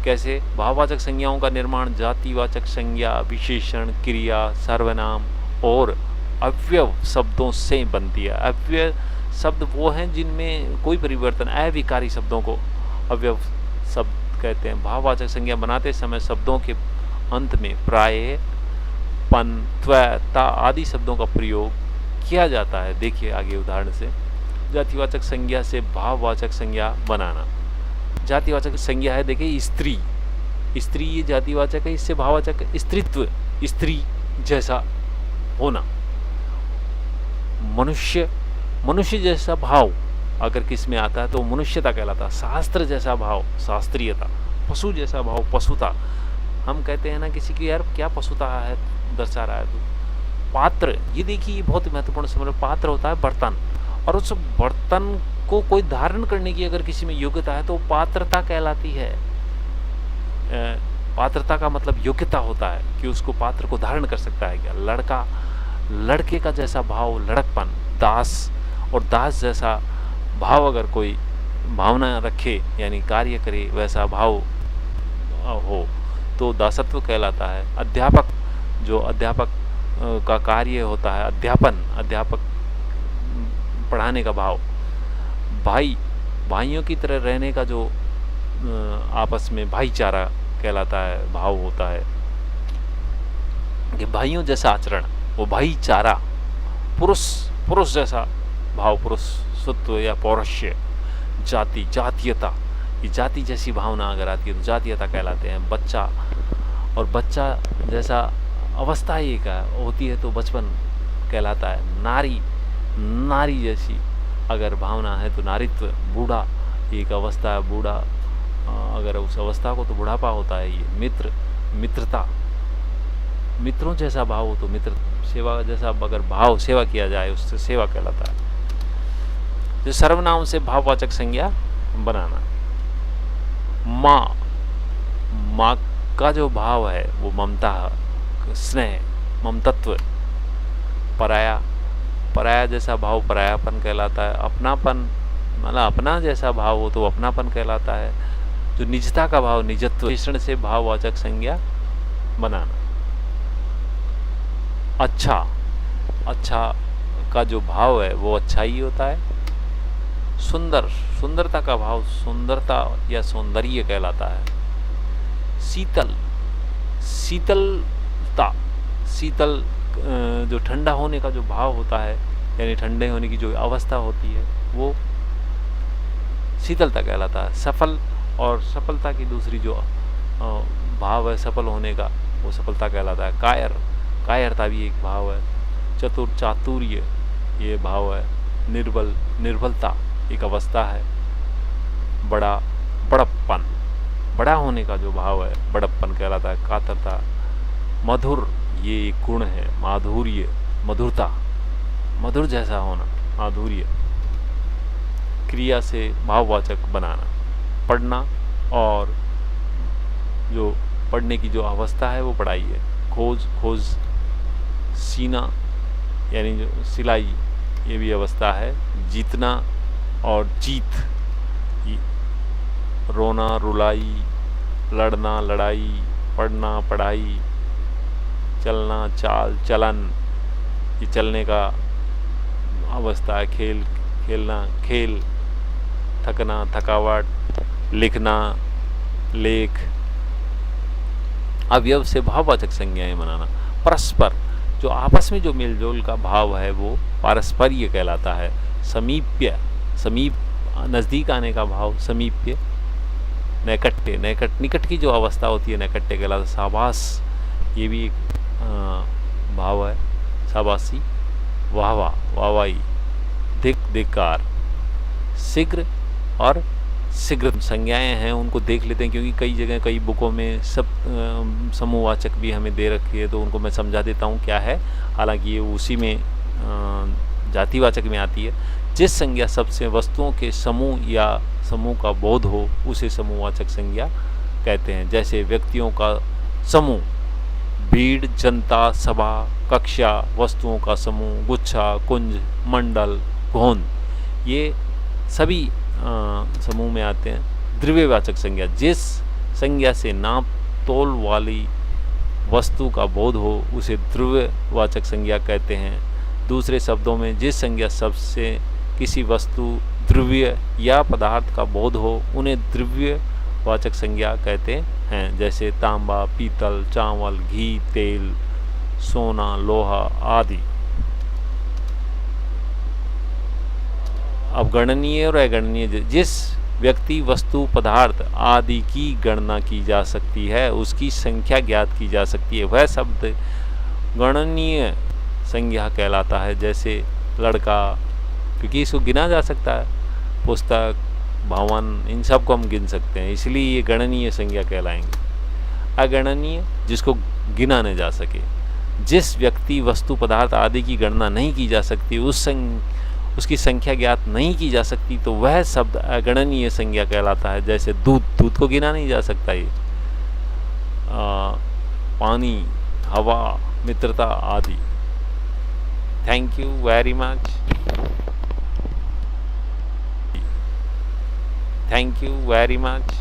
कैसे? भाववाचक संज्ञाओं का निर्माण जातिवाचक संज्ञा, विशेषण, क्रिया, सर्वनाम और अव्यय शब्दों से बनती है। अव्यय शब्द वो हैं जिनमें कोई परिवर्तन, अविकारी शब्दों को अव्यय शब्द कहते हैं। भाववाचक संज्ञा बनाते समय शब्दों के अंत में प्राय, पन, त्व, ता आदि शब्दों का प्रयोग किया जाता है। देखिए आगे उदाहरण से। जातिवाचक संज्ञा से भाववाचक संज्ञा बनाना। जातिवाचक संज्ञा है, देखिए स्त्री, स्त्री ये जातिवाचक है, इससे भाववाचक स्त्रीत्व, स्त्री जैसा होना। मनुष्य, मनुष्य जैसा भाव अगर किस में आता है तो मनुष्यता कहलाता है। शास्त्र जैसा भाव, शास्त्रीयता। पशु जैसा भाव, पशुता। हम कहते हैं ना किसी की, यार क्या पशुता है दर्शा रहा है तू। पात्र, ये देखिए ये बहुत महत्वपूर्ण समझ। पात्र होता है बर्तन, और उस बर्तन को कोई धारण करने की अगर किसी में योग्यता है तो पात्रता कहलाती है। पात्रता का मतलब योग्यता होता है कि उसको पात्र को धारण कर सकता है क्या। लड़का, लड़के का जैसा भाव, लड़कपन। दास, और दास जैसा भाव अगर कोई भावना रखे यानी कार्य करे वैसा भाव हो तो दासत्व कहलाता है। अध्यापक, जो अध्यापक का कार्य होता है अध्यापन, अध्यापक पढ़ाने का भाव। भाई, भाइयों की तरह रहने का जो आपस में भाईचारा कहलाता है, भाव होता है कि भाइयों जैसा आचरण, वो भाईचारा। पुरुष, पुरुष जैसा भाव, पुरुषत्व या पौरुष्य। जाति, जातीयता, ये जाति जैसी भावना अगर आती है तो जातीयता कहलाते हैं। बच्चा, और बच्चा जैसा अवस्था एक होती है तो बचपन कहलाता है। नारी, नारी जैसी अगर भावना है तो नारीत्व। बूढ़ा, एक अवस्था है, बूढ़ा अगर उस अवस्था को तो बुढ़ापा होता है। ये मित्र, मित्रता, मित्रों जैसा भाव हो तो मित्र। सेवा जैसा अगर भाव, सेवा किया जाए उससे सेवा कहलाता है। जो सर्वनाम से भाववाचक संज्ञा बनाना। माँ, माँ का जो भाव है वो ममता, स्नेह, ममतत्व। पराया, पराया जैसा भाव परायापन कहलाता है। अपनापन, मतलब अपना जैसा भाव हो तो अपनापन कहलाता है। जो निजता का भाव, निजत्व। विशेषण से भाववाचक संज्ञा बनाना। अच्छा, अच्छा का जो भाव है वो अच्छा ही होता है। सुंदर, सुंदरता का भाव सुंदरता या सौंदर्य कहलाता है। शीतल, शीतलता, शीतल जो ठंडा होने का जो भाव होता है यानी ठंडे होने की जो अवस्था होती है वो शीतलता कहलाता है। सफल, और सफलता की दूसरी जो भाव है सफल होने का वो सफलता कहलाता है। कायर, कायरता भी एक भाव है। चतुर, चातुर्य ये भाव है। निर्बल, निर्बलता एक अवस्था है। बड़ा, बड़प्पन, बड़ा होने का जो भाव है बड़प्पन कहलाता है। कातरता। मधुर, ये एक गुण है। माधुर्य, मधुरता, मधुर जैसा होना, माधुर्य। क्रिया से भाववाचक बनाना। पढ़ना, और जो पढ़ने की जो अवस्था है वो पढ़ाई है। खोज, खोज। सीना यानी जो सिलाई, ये भी अवस्था है। जीतना और जीत। रोना, रुलाई, लड़ना, लड़ाई, पढ़ना, पढ़ाई। चलना, चाल, चलन, ये चलने का अवस्था है। खेल, खेलना, खेल। थकना, थकावट। लिखना, लेख। अवयव से भाववाचक संज्ञाएं बनाना। परस्पर, जो आपस में जो मेलजोल का भाव है वो पारस्पर्य कहलाता है। समीप्य, समीप, नज़दीक आने का भाव समीप्य। नैकट्य, नैकट, निकट की जो अवस्था होती है नैकट्य कहलाता है। शाबाश, ये भी एक भाव है। शाबाशी। वाहवा, वाहवाई। धिक, धिक्कार। शीघ्र और शीघ्र संज्ञाएं हैं, उनको देख लेते हैं क्योंकि कई जगह कई बुकों में सब समूहवाचक भी हमें दे रखी है तो उनको मैं समझा देता हूँ क्या है। हालांकि ये उसी में जातिवाचक में आती है। जिस संज्ञा सबसे वस्तुओं के समूह या समूह का बोध हो उसे समूहवाचक संज्ञा कहते हैं। जैसे व्यक्तियों का समूह, भीड़, जनता, सभा, कक्षा, वस्तुओं का समूह, गुच्छा, कुंज, मंडल, घोंद, ये सभी समूह में आते हैं। द्रव्यवाचक संज्ञा, जिस संज्ञा से नाप तोल वाली वस्तु का बोध हो उसे द्रव्यवाचक संज्ञा कहते हैं। दूसरे शब्दों में जिस संज्ञा शब्द से किसी वस्तु, द्रव्य या पदार्थ का बोध हो उन्हें द्रव्यवाचक संज्ञा कहते हैं, जैसे तांबा, पीतल, चावल, घी, तेल, सोना, लोहा आदि। अब गणनीय और अगणनीय, जिस व्यक्ति, वस्तु, पदार्थ आदि की गणना की जा सकती है, उसकी संख्या ज्ञात की जा सकती है, वह शब्द गणनीय संज्ञा कहलाता है। जैसे लड़का, क्योंकि इसको गिना जा सकता है, पुस्तक, भवन, इन सब को हम गिन सकते हैं, इसलिए ये गणनीय संज्ञा कहलाएंगे। अगणनीय, जिसको गिना न जा सके, जिस व्यक्ति, वस्तु, पदार्थ आदि की गणना नहीं की जा सकती, उसकी संख्या ज्ञात नहीं की जा सकती, तो वह शब्द अगणनीय संज्ञा कहलाता है। जैसे दूध को गिना नहीं जा सकता, ये पानी, हवा, मित्रता आदि। Thank you very much. Thank you very much.